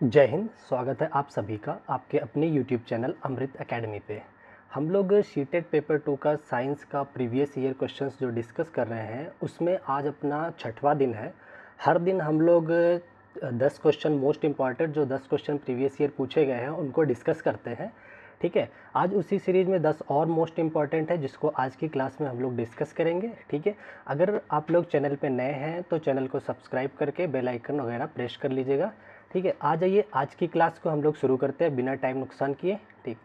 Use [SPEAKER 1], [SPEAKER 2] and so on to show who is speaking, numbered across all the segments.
[SPEAKER 1] जय हिंद। स्वागत है आप सभी का आपके अपने यूट्यूब चैनल अमृत एकेडमी पे। हम लोग शीटेड पेपर 2 का साइंस का प्रीवियस ईयर क्वेश्चंस जो डिस्कस कर रहे हैं उसमें आज अपना छठवां दिन है। हर दिन हम लोग 10 क्वेश्चन मोस्ट इम्पॉर्टेंट जो 10 क्वेश्चन प्रीवियस ईयर पूछे गए हैं उनको डिस्कस करते हैं। ठीक है, आज उसी सीरीज़ में 10 और मोस्ट इम्पॉर्टेंट है जिसको आज की क्लास में हम लोग डिस्कस करेंगे। ठीक है, अगर आप लोग चैनल पे नए हैं तो चैनल को सब्सक्राइब करके बेल आइकन वगैरह प्रेस कर लीजिएगा। ठीक है, आ जाइए आज की क्लास को हम लोग शुरू करते हैं बिना टाइम नुकसान किए। ठीक,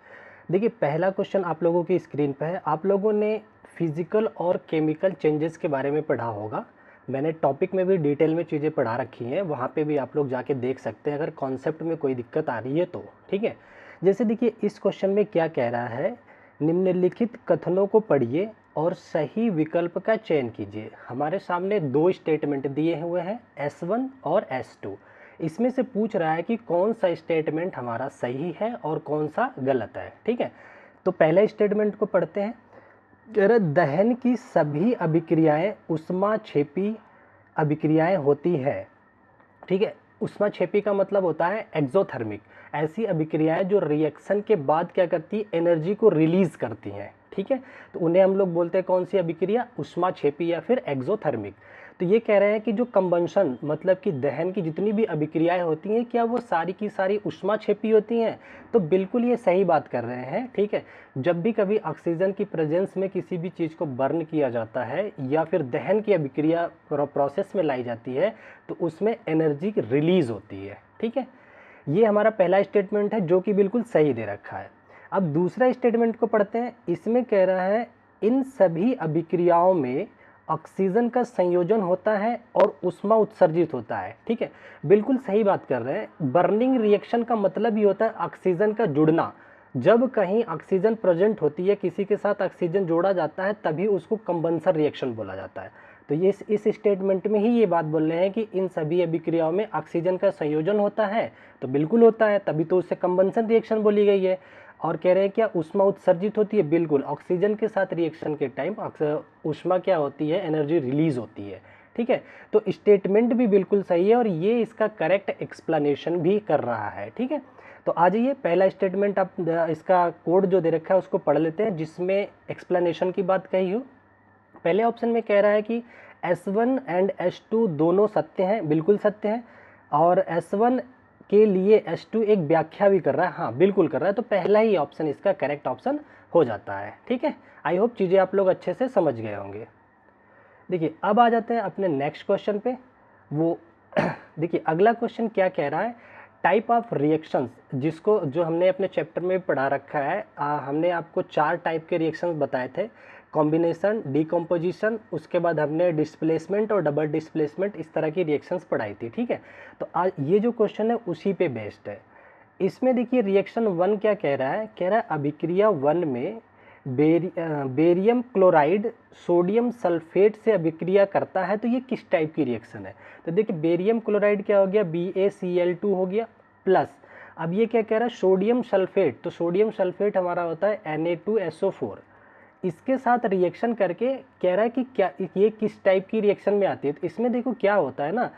[SPEAKER 1] देखिए पहला क्वेश्चन आप लोगों की स्क्रीन पे है। आप लोगों ने फिजिकल और केमिकल चेंजेस के बारे में पढ़ा होगा। मैंने टॉपिक में भी डिटेल में चीज़ें पढ़ा रखी हैं, वहाँ पे भी आप लोग जाके देख सकते हैं अगर कॉन्सेप्ट में कोई दिक्कत आ रही है तो। ठीक है, जैसे देखिए इस क्वेश्चन में क्या कह रहा है, निम्नलिखित कथनों को पढ़िए और सही विकल्प का चयन कीजिए। हमारे सामने दो स्टेटमेंट दिए हुए हैं S1 और S2। इसमें से पूछ रहा है कि कौन सा स्टेटमेंट हमारा सही है और कौन सा गलत है। ठीक है, तो पहले स्टेटमेंट को पढ़ते हैं। कह रहा दहन की सभी अभिक्रियाएं ऊष्माक्षेपी अभिक्रियाएं होती है। ठीक है, ऊष्माक्षेपी का मतलब होता है एक्सोथर्मिक। ऐसी अभिक्रियाएं जो रिएक्शन के बाद क्या करती है, एनर्जी को रिलीज करती हैं। ठीक है, तो उन्हें हम लोग बोलते हैं कौन सी अभिक्रिया, ऊष्माक्षेपी या फिर एक्सोथर्मिक। तो ये कह रहे हैं कि जो कंबंशन मतलब कि दहन की जितनी भी अभिक्रियाएं होती हैं क्या वो सारी की सारी ऊष्माक्षेपी होती हैं। तो बिल्कुल ये सही बात कर रहे हैं। ठीक है, जब भी कभी ऑक्सीजन की प्रेजेंस में किसी भी चीज़ को बर्न किया जाता है या फिर दहन की अभिक्रिया प्रोसेस में लाई जाती है तो उसमें एनर्जी रिलीज होती है। ठीक है, ये हमारा पहला स्टेटमेंट है जो कि बिल्कुल सही दे रखा है। अब दूसरा स्टेटमेंट को पढ़ते हैं। इसमें कह रहा है इन सभी अभिक्रियाओं में ऑक्सीजन का संयोजन होता है और ऊष्मा उत्सर्जित होता है। ठीक है, बिल्कुल सही बात कर रहे हैं। बर्निंग रिएक्शन का मतलब ही होता है ऑक्सीजन का जुड़ना। जब कहीं ऑक्सीजन प्रेजेंट होती है, किसी के साथ ऑक्सीजन जोड़ा जाता है, तभी उसको कंबंसन रिएक्शन बोला जाता है। तो ये इस स्टेटमेंट में ही ये बात बोल रहे हैं कि इन सभी अभिक्रियाओं में ऑक्सीजन का संयोजन होता है। तो बिल्कुल होता है, तभी तो उससे कंबंसन रिएक्शन बोली गई है। और कह रहे हैं क्या ऊष्मा उत्सर्जित होती है, बिल्कुल ऑक्सीजन के साथ रिएक्शन के टाइम ऊष्मा क्या होती है, एनर्जी रिलीज होती है। ठीक है, तो स्टेटमेंट भी बिल्कुल सही है और ये इसका करेक्ट एक्सप्लेनेशन भी कर रहा है। ठीक है, तो आ जाइए पहला स्टेटमेंट आप इसका कोड जो दे रखा है उसको पढ़ लेते हैं जिसमें एक्सप्लेनेशन की बात कही हो। पहले ऑप्शन में कह रहा है कि S1 एंड S2 दोनों सत्य हैं, बिल्कुल सत्य हैं। और S1 के लिए S2 एक व्याख्या भी कर रहा है, हाँ बिल्कुल कर रहा है। तो पहला ही ऑप्शन इसका करेक्ट ऑप्शन हो जाता है। ठीक है, आई होप चीज़ें आप लोग अच्छे से समझ गए होंगे। देखिए अब आ जाते हैं अपने नेक्स्ट क्वेश्चन पे। वो देखिए अगला क्वेश्चन क्या कह रहा है, टाइप ऑफ रिएक्शंस, जिसको जो हमने अपने चैप्टर में पढ़ा रखा है। हमने आपको 4 टाइप के रिएक्शंस बताए थे, कॉम्बिनेशन, डिकम्पोजिशन, उसके बाद हमने डिस्प्लेसमेंट और डबल डिस्प्लेसमेंट, इस तरह की रिएक्शंस पढ़ाई थी। ठीक है, तो आज ये जो क्वेश्चन है उसी पे बेस्ड है। इसमें देखिए रिएक्शन 1 क्या कह रहा है, कह रहा है अभिक्रिया 1 में बेरियम क्लोराइड सोडियम सल्फेट से अभिक्रिया करता है। तो ये किस टाइप की रिएक्शन है, तो देखिए बेरियम क्लोराइड क्या हो गया, BaCl2 हो गया प्लस। अब ये क्या कह रहा है, सोडियम सल्फेट, तो सोडियम सल्फेट हमारा होता है Na2SO4। इसके साथ रिएक्शन करके कह रहा है कि क्या ये किस टाइप की रिएक्शन में आती है। तो इसमें देखो क्या होता है ना,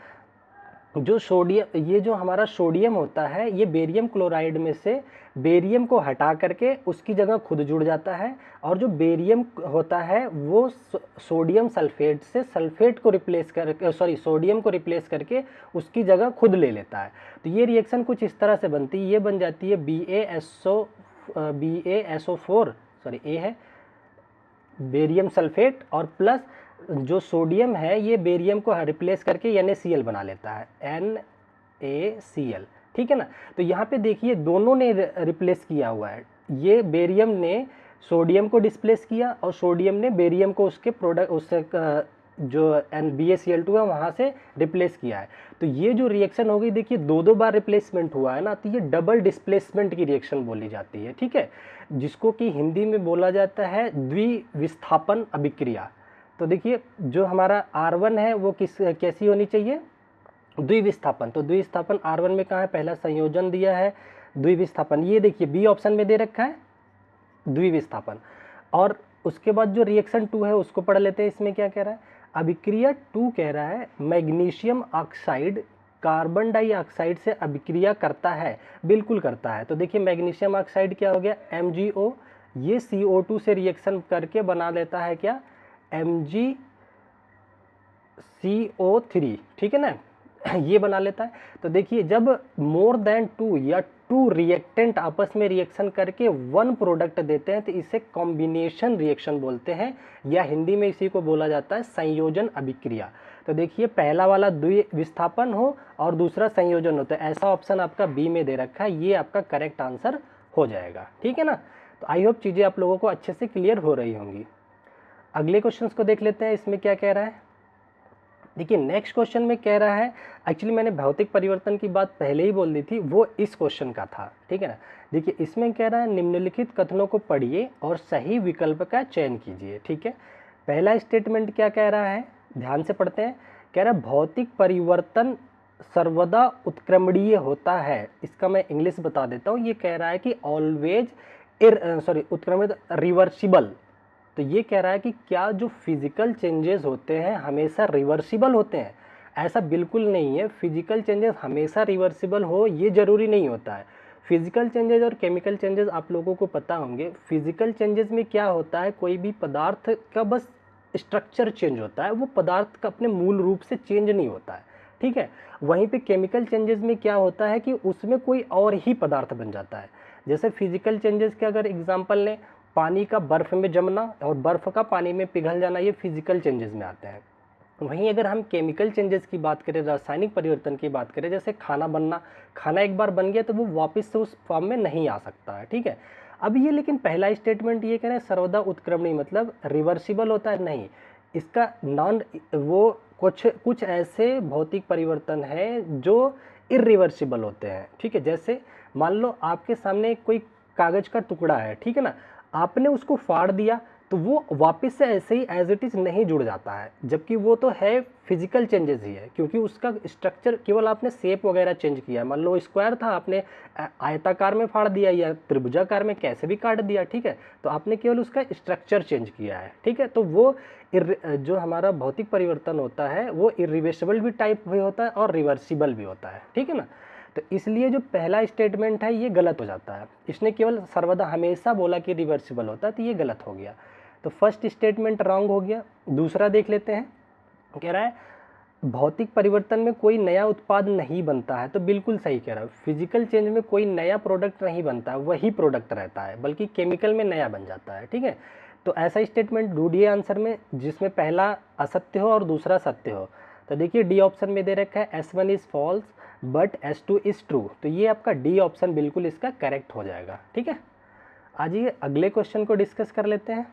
[SPEAKER 1] जो सोडियम, ये जो हमारा सोडियम होता है ये बेरियम क्लोराइड में से बेरियम को हटा करके उसकी जगह खुद जुड़ जाता है। और जो बेरियम होता है वो सोडियम सल्फेट से सल्फेट को रिप्लेस कर सोडियम को रिप्लेस करके उसकी जगह खुद ले लेता है। तो ये रिएक्शन कुछ इस तरह से बनती है, ये बन जाती है BaSO4, सॉरी ए है बेरियम सल्फेट, और प्लस जो सोडियम है ये बेरियम को रिप्लेस करके NaCl बना लेता है, NaCl। ठीक है ना, तो यहाँ पे देखिए दोनों ने रिप्लेस किया हुआ है। ये बेरियम ने सोडियम को डिस्प्लेस किया और सोडियम ने बेरियम को उसके प्रोडक्ट उससे जो BaCl2 है वहाँ से रिप्लेस किया है। तो ये जो रिएक्शन हो गई, देखिए दो बार रिप्लेसमेंट हुआ है ना, तो ये डबल डिस्प्लेसमेंट की रिएक्शन बोली जाती है। ठीक है, जिसको कि हिंदी में बोला जाता है द्विविस्थापन अभिक्रिया। तो देखिए जो हमारा R1 है वो कैसी होनी चाहिए, द्विविस्थापन। तो द्विविस्थापन R1 में कहाँ है, पहला संयोजन दिया है द्विविस्थापन, ये देखिए बी ऑप्शन में दे रखा है द्विविस्थापन। और उसके बाद जो रिएक्शन 2 है उसको पढ़ लेते हैं। इसमें क्या कह रहा है, अभिक्रिया 2 कह रहा है मैग्नीशियम ऑक्साइड कार्बन डाइऑक्साइड से अभिक्रिया करता है? बिल्कुल करता है। तो देखिए मैग्नीशियम ऑक्साइड क्या हो गया, MgO, ये CO2 से रिएक्शन करके बना लेता है क्या, MgCO3, ठीक है ना, ये बना लेता है। तो देखिए जब मोर देन 2 या 2 रिएक्टेंट आपस में रिएक्शन करके 1 प्रोडक्ट देते हैं तो इसे कॉम्बिनेशन रिएक्शन बोलते हैं, या हिंदी में इसी को बोला जाता है संयोजन अभिक्रिया। तो देखिए पहला वाला द्विविस्थापन हो और दूसरा संयोजन होता है, ऐसा ऑप्शन आपका बी में दे रखा है, ये आपका करेक्ट आंसर हो जाएगा, ठीक है ना। तो आई होप चीज़ें आप लोगों को अच्छे से क्लियर हो रही होंगी। अगले क्वेश्चंस को देख लेते हैं, इसमें क्या कह रहा है। देखिए नेक्स्ट क्वेश्चन में कह रहा है, एक्चुअली मैंने भौतिक परिवर्तन की बात पहले ही बोल दी थी, वो इस क्वेश्चन का था, ठीक है ना। देखिए इसमें कह रहा है निम्नलिखित कथनों को पढ़िए और सही विकल्प का चयन कीजिए, ठीक है। पहला स्टेटमेंट क्या कह रहा है, ध्यान से पढ़ते हैं। कह रहा है भौतिक परिवर्तन सर्वदा उत्क्रमणीय होता है। इसका मैं इंग्लिश बता देता हूँ। ये कह रहा है कि ऑलवेज उत्क्रमित रिवर्सिबल। तो ये कह रहा है कि क्या जो फिजिकल चेंजेस होते हैं हमेशा रिवर्सिबल होते हैं? ऐसा बिल्कुल नहीं है। फिजिकल चेंजेस हमेशा रिवर्सिबल हो ये ज़रूरी नहीं होता है। फिजिकल चेंजेस और केमिकल चेंजेस आप लोगों को पता होंगे। फिजिकल चेंजेस में क्या होता है, कोई भी पदार्थ का बस स्ट्रक्चर चेंज होता है, वो पदार्थ का अपने मूल रूप से चेंज नहीं होता है, ठीक है। वहीं पे केमिकल चेंजेस में क्या होता है कि उसमें कोई और ही पदार्थ बन जाता है। जैसे फिजिकल चेंजेस के अगर एग्जांपल लें, पानी का बर्फ़ में जमना और बर्फ़ का पानी में पिघल जाना, ये फिजिकल चेंजेस में आते हैं। वहीं अगर हम केमिकल चेंजेस की बात करें, रासायनिक परिवर्तन की बात करें, जैसे खाना बनना, खाना एक बार बन गया तो वो वापस से उस फॉर्म में नहीं आ सकता है, ठीक है। अब ये लेकिन पहला स्टेटमेंट ये कह रहे हैं सर्वदा उत्क्रमणीय मतलब रिवर्सिबल होता है, नहीं। इसका नॉन वो कुछ ऐसे भौतिक परिवर्तन हैं जो इरिवर्सिबल होते हैं, ठीक है। जैसे मान लो आपके सामने कोई कागज़ का टुकड़ा है, ठीक है ना, आपने उसको फाड़ दिया तो वो वापस से ऐसे ही एज इट इज़ नहीं जुड़ जाता है, जबकि वो तो है फिजिकल चेंजेस ही है, क्योंकि उसका स्ट्रक्चर केवल आपने शेप वगैरह चेंज किया है। मान लो स्क्वायर था, आपने आयताकार में फाड़ दिया या त्रिभुजाकार में कैसे भी काट दिया, ठीक है, तो आपने केवल उसका स्ट्रक्चर चेंज किया है, ठीक है। तो वो जो हमारा भौतिक परिवर्तन होता है वो इरिवर्सिबल भी टाइप भी होता है और रिवर्सिबल भी होता है, ठीक है ना। तो इसलिए जो पहला स्टेटमेंट है ये गलत हो जाता है। इसने केवल सर्वदा हमेशा बोला कि रिवर्सिबल होता है, तो ये गलत हो गया। तो फर्स्ट स्टेटमेंट रॉन्ग हो गया। दूसरा देख लेते हैं, कह रहा है भौतिक परिवर्तन में कोई नया उत्पाद नहीं बनता है, तो बिल्कुल सही कह रहा है। फिजिकल चेंज में कोई नया प्रोडक्ट नहीं बनता है, वही प्रोडक्ट रहता है, बल्कि केमिकल में नया बन जाता है, ठीक है। तो ऐसा स्टेटमेंट ढूंढिए आंसर में जिसमें पहला असत्य हो और दूसरा सत्य हो। तो देखिए डी ऑप्शन में दे रखा है S1 is false but S2 is true, तो ये आपका डी ऑप्शन बिल्कुल इसका करेक्ट हो जाएगा, ठीक है। आज ये अगले क्वेश्चन को डिस्कस कर लेते हैं।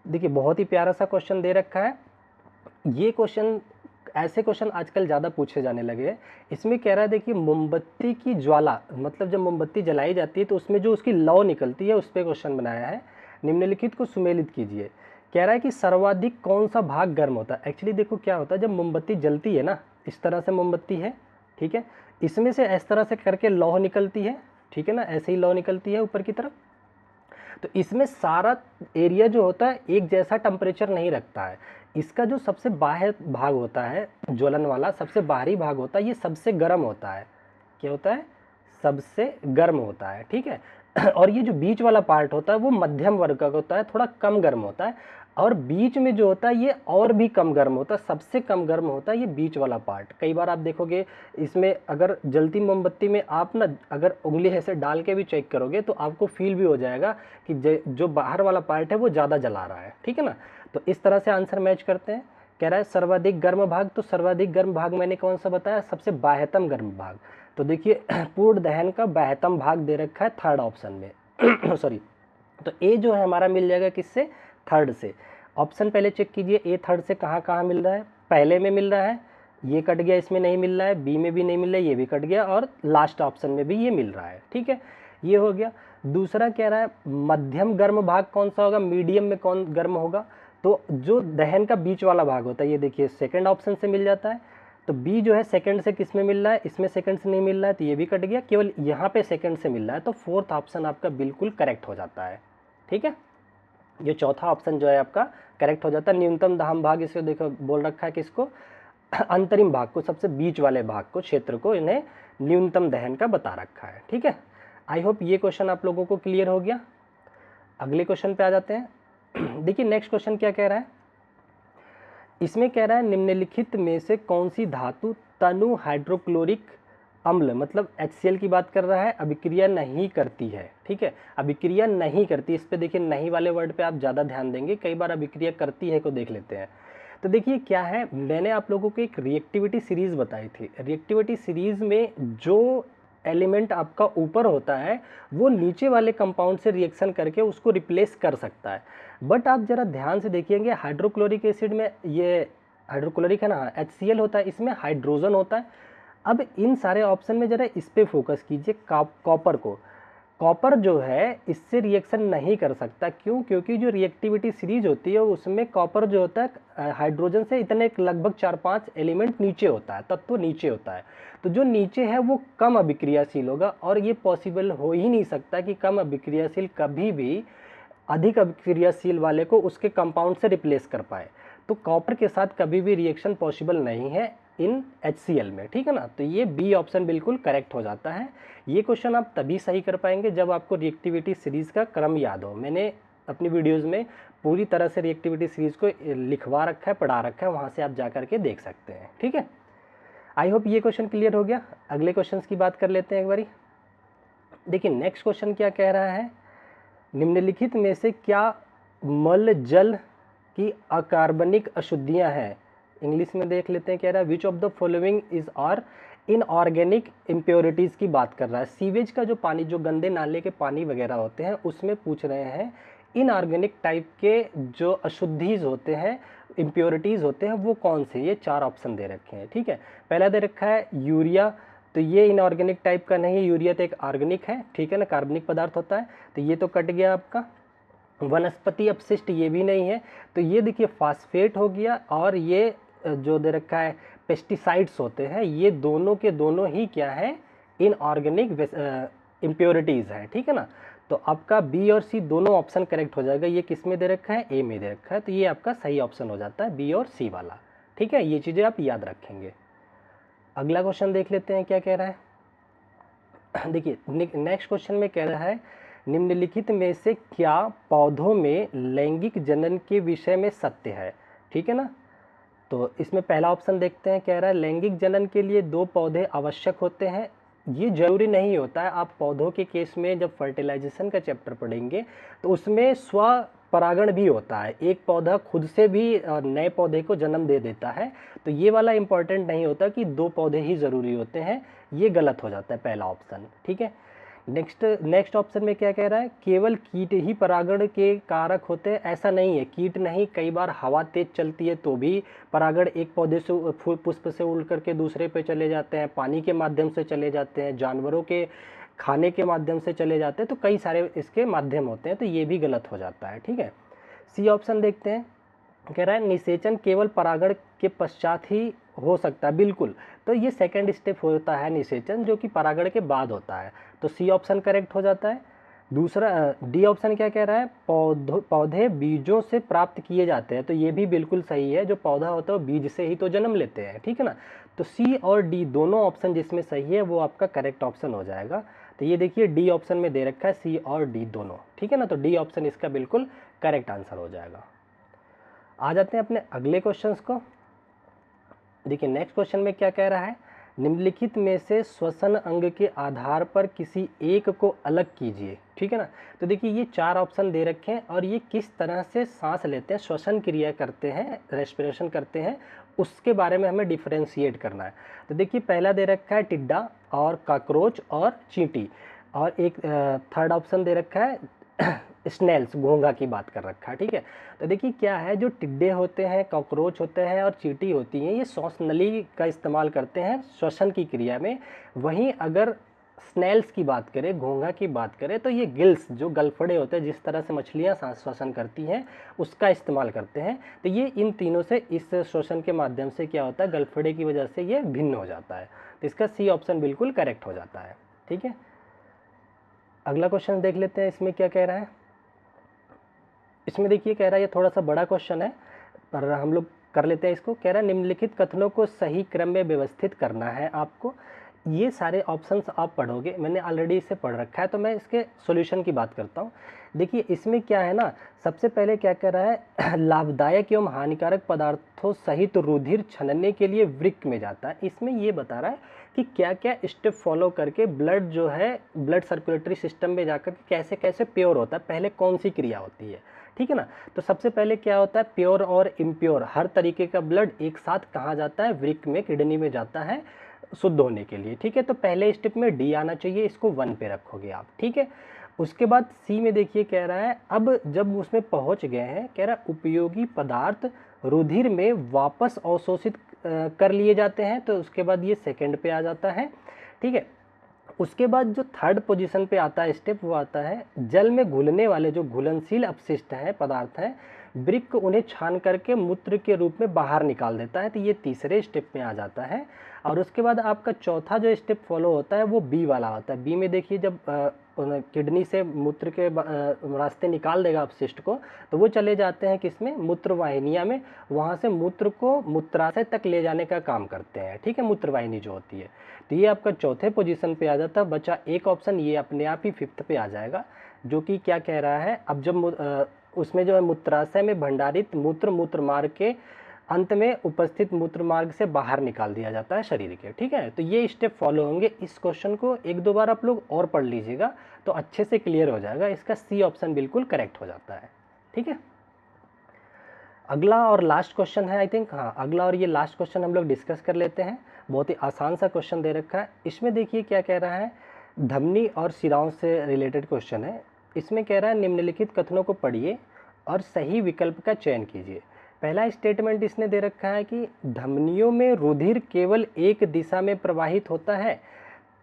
[SPEAKER 1] देखिए बहुत ही प्यारा सा क्वेश्चन दे रखा है। ये क्वेश्चन, ऐसे क्वेश्चन आजकल ज़्यादा पूछे जाने लगे हैं। इसमें कह रहा है देखिए मोमबत्ती की ज्वाला, मतलब जब मोमबत्ती जलाई जाती है तो उसमें जो उसकी लौ निकलती है उस पर क्वेश्चन बनाया है। निम्नलिखित को सुमेलित कीजिए। कह रहा है कि सर्वाधिक कौन सा भाग गर्म होता है। एक्चुअली देखो क्या होता है, जब मोमबत्ती जलती है ना, इस तरह से मोमबत्ती है, ठीक है, इसमें से इस तरह से करके लौ निकलती है, ठीक है ना, ऐसे ही लौ निकलती है ऊपर की तरफ। तो इसमें सारा एरिया जो होता है एक जैसा टेम्परेचर नहीं रखता है। इसका जो सबसे बाहर भाग होता है, ज्वलन वाला सबसे बाहरी भाग होता है, ये सबसे गर्म होता है। क्या होता है? सबसे गर्म होता है, ठीक है। और ये जो बीच वाला पार्ट होता है वो मध्यम वर्ग का होता है, थोड़ा कम गर्म होता है। और बीच में जो होता है ये और भी कम गर्म होता है, सबसे कम गर्म होता है ये बीच वाला पार्ट। कई बार आप देखोगे इसमें अगर जलती मोमबत्ती में आप ना अगर उंगली ऐसे डाल के भी चेक करोगे तो आपको फील भी हो जाएगा कि जो बाहर वाला पार्ट है वो ज़्यादा जला रहा है, ठीक है ना। तो इस तरह से आंसर मैच करते हैं। कह रहा है सर्वाधिक गर्म भाग, तो सर्वाधिक गर्म भाग मैंने कौन सा बताया? सबसे बाह्यतम गर्म भाग। तो देखिए पूर्ण दहन का बाह्यतम भाग दे रखा है थर्ड ऑप्शन में सॉरी। तो ए जो है हमारा मिल जाएगा किससे? थर्ड से। ऑप्शन पहले चेक कीजिए, ए थर्ड से कहाँ कहाँ मिल रहा है। पहले में मिल रहा है, ये कट गया, इसमें नहीं मिल रहा है, बी में भी नहीं मिल रहा है, ये भी कट गया, और लास्ट ऑप्शन में भी ये मिल रहा है, ठीक है, ये हो गया। दूसरा कह रहा है मध्यम गर्म भाग कौन सा होगा, मीडियम में कौन गर्म होगा? तो जो दहन का बीच वाला भाग होता है, ये देखिए सेकंड ऑप्शन से मिल जाता है। तो बी जो है सेकंड से किस में मिल रहा है? इसमें सेकंड से नहीं मिल रहा है, तो ये भी कट गया, केवल यहाँ पे सेकंड से मिल रहा है। तो फोर्थ ऑप्शन आपका बिल्कुल करेक्ट हो जाता है, ठीक है। ये चौथा ऑप्शन जो है आपका करेक्ट हो जाता है। न्यूनतम दहन भाग, इसे देखो बोल रखा है किसको? अंतरिम भाग को, सबसे बीच वाले भाग को, क्षेत्र को इन्हें न्यूनतम दहन का बता रखा है। ठीक है, आई होप ये क्वेश्चन आप लोगों को क्लियर हो गया। अगले क्वेश्चन पे आ जाते हैं। देखिए नेक्स्ट क्वेश्चन क्या कह रहा है, इसमें कह रहा है निम्नलिखित में से कौन सी धातु तनु हाइड्रोक्लोरिक अम्ल, मतलब HCl की बात कर रहा है, अभिक्रिया नहीं करती है। ठीक है, अभिक्रिया नहीं करती, इस पे देखिए नहीं वाले वर्ड पे आप ज़्यादा ध्यान देंगे, कई बार अभिक्रिया करती है को देख लेते हैं। तो देखिए क्या है, मैंने आप लोगों को एक रिएक्टिविटी सीरीज़ बताई थी। रिएक्टिविटी सीरीज़ में जो एलिमेंट आपका ऊपर होता है वो नीचे वाले कंपाउंड से रिएक्शन करके उसको रिप्लेस कर सकता है। बट आप ज़रा ध्यान से देखिएंगे, हाइड्रोक्लोरिक एसिड में, ये हाइड्रोक्लोरिक है ना, HCl होता है, इसमें हाइड्रोजन होता है। अब इन सारे ऑप्शन में ज़रा इस पर फोकस कीजिए, कॉपर को। कॉपर जो है इससे रिएक्शन नहीं कर सकता, क्यों? क्योंकि जो रिएक्टिविटी सीरीज होती है उसमें कॉपर जो होता है हाइड्रोजन से इतने लगभग 4-5 एलिमेंट नीचे होता है, तत्व नीचे होता है। तो जो नीचे है वो कम अभिक्रियाशील होगा, और ये पॉसिबल हो ही नहीं सकता कि कम अभिक्रियाशील कभी भी अधिक अभिक्रियाशील वाले को उसके कंपाउंड से रिप्लेस कर पाए। तो कॉपर के साथ कभी भी रिएक्शन पॉसिबल नहीं है इन HCl में। ठीक है ना, तो ये बी ऑप्शन बिल्कुल करेक्ट हो जाता है। ये क्वेश्चन आप तभी सही कर पाएंगे जब आपको रिएक्टिविटी सीरीज़ का क्रम याद हो। मैंने अपनी वीडियोज़ में पूरी तरह से रिएक्टिविटी सीरीज़ को लिखवा रखा है, पढ़ा रखा है, वहाँ से आप जा करके देख सकते हैं। ठीक है, आई होप ये क्वेश्चन क्लियर हो गया। अगले क्वेश्चन की बात कर लेते हैं एक बारी। देखिए नेक्स्ट क्वेश्चन क्या कह रहा है, निम्नलिखित में से क्या मल जल की अकार्बनिक अशुद्धियां हैं। इंग्लिश में देख लेते हैं, कह रहा है which of the following is are inorganic impurities की बात कर रहा है। सीवेज का जो पानी, जो गंदे नाले के पानी वगैरह होते हैं उसमें पूछ रहे हैं इनऑर्गेनिक टाइप के जो अशुद्धिज होते हैं, इम्प्योरिटीज़ होते हैं, वो कौन से। ये 4 ऑप्शन दे रखे हैं। ठीक है, पहला दे रखा है यूरिया, तो ये इनऑर्गेनिक टाइप का नहीं है, यूरिया तो एक ऑर्गेनिक है। ठीक है ना, कार्बनिक पदार्थ होता है, तो ये तो कट गया आपका। वनस्पति अपशिष्ट ये भी नहीं है, तो ये देखिए फास्फेट हो गया, और ये जो दे रखा है पेस्टिसाइड्स होते हैं, ये दोनों के दोनों ही क्या है, इनऑर्गेनिक इम्प्योरिटीज़ हैं। ठीक है ना, तो आपका बी और सी दोनों ऑप्शन करेक्ट हो जाएगा। ये किस में दे रखा है, ए में दे रखा है, तो ये आपका सही ऑप्शन हो जाता है, बी और सी वाला। ठीक है, ये चीज़ें आप याद रखेंगे। अगला क्वेश्चन देख लेते हैं क्या कह रहा है। देखिए नेक्स्ट क्वेश्चन में कह रहा है निम्नलिखित में से क्या पौधों में लैंगिक जनन के विषय में सत्य है। ठीक है ना, तो इसमें पहला ऑप्शन देखते हैं, कह रहा है लैंगिक जनन के लिए 2 पौधे आवश्यक होते हैं। ये जरूरी नहीं होता है, आप पौधों के केस में जब फर्टिलाइजेशन का चैप्टर पढ़ेंगे तो उसमें स्व परागण भी होता है, एक पौधा खुद से भी नए पौधे को जन्म दे देता है। तो ये वाला इंपॉर्टेंट नहीं होता कि 2 पौधे ही ज़रूरी होते हैं, ये गलत हो जाता है पहला ऑप्शन। ठीक है, नेक्स्ट ऑप्शन में क्या कह रहा है, केवल कीट ही परागण के कारक होते हैं, ऐसा नहीं है। कीट नहीं, कई बार हवा तेज चलती है तो भी परागण एक पौधे से पुष्प से उड़ करके दूसरे पे चले जाते हैं, पानी के माध्यम से चले जाते हैं, जानवरों के खाने के माध्यम से चले जाते हैं, तो कई सारे इसके माध्यम होते हैं, तो ये भी गलत हो जाता है। ठीक है, सी ऑप्शन देखते हैं, कह रहा है निषेचन केवल परागण के पश्चात ही हो सकता है। बिल्कुल, तो ये सेकंड स्टेप होता है निषेचन, जो कि परागण के बाद होता है, तो सी ऑप्शन करेक्ट हो जाता है। दूसरा डी ऑप्शन क्या कह रहा है, पौधे बीजों से प्राप्त किए जाते हैं, तो ये भी बिल्कुल सही है, जो पौधा होता है वो बीज से ही तो जन्म लेते हैं। ठीक है ना, तो सी और डी दोनों ऑप्शन जिसमें सही है वो आपका करेक्ट ऑप्शन हो जाएगा। तो ये देखिए डी ऑप्शन में दे रखा है सी और डी दोनों। ठीक है ना, तो डी ऑप्शन इसका बिल्कुल करेक्ट आंसर हो जाएगा। आ जाते हैं अपने अगले क्वेश्चंस को। देखिए नेक्स्ट क्वेश्चन में क्या कह रहा है, निम्नलिखित में से श्वसन अंग के आधार पर किसी एक को अलग कीजिए। ठीक है ना, तो देखिए ये 4 ऑप्शन दे रखे हैं, और ये किस तरह से सांस लेते हैं, श्वसन क्रिया करते हैं, रेस्पिरेशन करते हैं, उसके बारे में हमें डिफ्रेंशिएट करना है। तो देखिए पहला दे रखा है टिड्डा और कॉकरोच और चींटी, और एक थर्ड ऑप्शन दे रखा है स्नेल्स, घोंघा की बात कर रखा है। ठीक है, तो देखिए क्या है, जो टिड्डे होते हैं, कॉकरोच होते हैं और चींटी होती हैं, ये श्वास नली का इस्तेमाल करते हैं श्वसन की क्रिया में। वहीं अगर स्नेल्स की बात करें, घोंघा की बात करें, तो ये गिल्स, जो गलफड़े होते हैं, जिस तरह से मछलियाँ सांस श्वसन करती हैं, उसका इस्तेमाल करते हैं। तो ये इन तीनों से इस श्वसन के माध्यम से क्या होता है, गलफड़े की वजह से ये भिन्न हो जाता है, तो इसका सी ऑप्शन बिल्कुल करेक्ट हो जाता है। ठीक है, अगला क्वेश्चन देख लेते हैं, इसमें क्या कह रहा है। इसमें देखिए कह रहा है, ये थोड़ा सा बड़ा क्वेश्चन है, पर हम लोग कर लेते हैं इसको। कह रहा है निम्नलिखित कथनों को सही क्रम में व्यवस्थित करना है आपको। ये सारे ऑप्शंस आप पढ़ोगे, मैंने ऑलरेडी इसे पढ़ रखा है, तो मैं इसके सॉल्यूशन की बात करता हूँ। देखिए इसमें क्या है ना, सबसे पहले क्या कह रहा है लाभदायक एवं हानिकारक पदार्थों सहित रुधिर छनने के लिए वृक्क में जाता है। इसमें ये बता रहा है कि क्या क्या स्टेप फॉलो करके ब्लड जो है ब्लड सर्कुलेटरी सिस्टम में जाकर के कैसे कैसे प्योर होता है, पहले कौन सी क्रिया होती है, ठीक है ना। तो सबसे पहले क्या होता है, प्योर और इम्प्योर हर तरीके का ब्लड एक साथ कहाँ जाता है, वृक्क में, किडनी में जाता है शुद्ध होने के लिए, ठीक है। तो पहले स्टेप में डी आना चाहिए, इसको 1 पे रखोगे आप, ठीक है। उसके बाद सी में देखिए कह रहा है अब जब उसमें पहुंच गए हैं, कह रहा है उपयोगी पदार्थ रुधिर में वापस अवशोषित कर लिए जाते हैं, तो उसके बाद ये सेकंड पे आ जाता है, ठीक है। उसके बाद जो थर्ड पोजीशन पे आता है स्टेप, वो आता है जल में घुलने वाले जो घुलनशील अपशिष्ट हैं, पदार्थ हैं, वृक्क उन्हें छान करके मूत्र के रूप में बाहर निकाल देता है, तो ये तीसरे स्टेप में आ जाता है। और उसके बाद आपका चौथा जो स्टेप फॉलो होता है वो बी वाला होता है। बी में देखिए जब किडनी से मूत्र के रास्ते निकाल देगा अपशिष्ट को, तो वो चले जाते हैं किसमें, मूत्र वाहिनियाँ में, वहाँ से मूत्र को मूत्राशय तक ले जाने का काम करते हैं, ठीक है, मूत्र वाहिनी जो होती है। तो ये आपका चौथे पोजीशन पे आ जाता है। बचा एक ऑप्शन, ये अपने आप ही 5th पे आ जाएगा, जो कि क्या कह रहा है, अब जब उसमें जो है मूत्राशय में भंडारित मूत्र मार्ग के अंत में उपस्थित मूत्र मार्ग से बाहर निकाल दिया जाता है शरीर के, ठीक है। तो ये स्टेप फॉलो होंगे। इस क्वेश्चन को 1-2 बार आप लोग और पढ़ लीजिएगा तो अच्छे से क्लियर हो जाएगा। इसका सी ऑप्शन बिल्कुल करेक्ट हो जाता है, ठीक है। अगला और लास्ट क्वेश्चन है, आई थिंक, हाँ अगला और ये लास्ट क्वेश्चन हम लोग डिस्कस कर लेते हैं। बहुत ही आसान सा क्वेश्चन दे रखा है। इसमें देखिए क्या कह रहा है, धमनी और शिराओं से रिलेटेड क्वेश्चन है। इसमें कह रहा है निम्नलिखित कथनों को पढ़िए और सही विकल्प का चयन कीजिए। पहला स्टेटमेंट इसने दे रखा है कि धमनियों में रुधिर केवल एक दिशा में प्रवाहित होता है।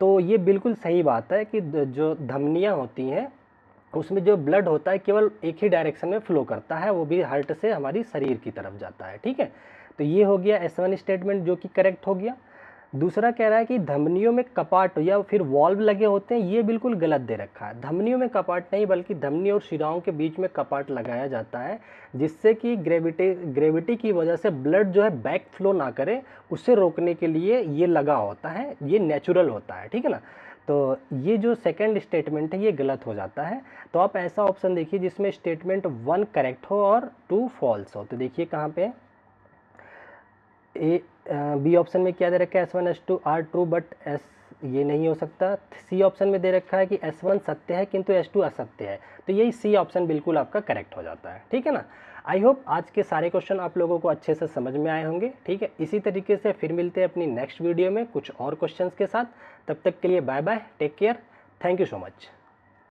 [SPEAKER 1] तो ये बिल्कुल सही बात है कि जो धमनियाँ होती हैं उसमें जो ब्लड होता है केवल एक ही डायरेक्शन में फ्लो करता है, वो भी हार्ट से हमारी शरीर की तरफ जाता है, ठीक है। तो ये हो गया S1 स्टेटमेंट, जो कि करेक्ट हो गया। दूसरा कह रहा है कि धमनियों में कपाट या फिर वॉल्व लगे होते हैं, ये बिल्कुल गलत दे रखा है। धमनियों में कपाट नहीं, बल्कि धमनी और शिराओं के बीच में कपाट लगाया जाता है, जिससे कि ग्रेविटी की वजह से ब्लड जो है बैक फ्लो ना करे, उससे रोकने के लिए ये लगा होता है, ये नेचुरल होता है, ठीक है ना। तो ये जो सेकंड स्टेटमेंट है ये गलत हो जाता है। तो आप ऐसा ऑप्शन देखिए जिसमें स्टेटमेंट 1 करेक्ट हो और 2 फॉल्स हो। तो देखिए कहाँ पे, बी ऑप्शन में क्या दे रखा है, S1 S2 are true but S ये नहीं हो सकता। सी ऑप्शन में दे रखा है कि S1 सत्य है किंतु S2 असत्य है। तो यही सी ऑप्शन बिल्कुल आपका करेक्ट हो जाता है, ठीक है ना। आई होप आज के सारे क्वेश्चन आप लोगों को अच्छे से समझ में आए होंगे, ठीक है। इसी तरीके से फिर मिलते हैं अपनी नेक्स्ट वीडियो में कुछ और क्वेश्चंस के साथ। तब तक के लिए bye bye, take care, thank you so much.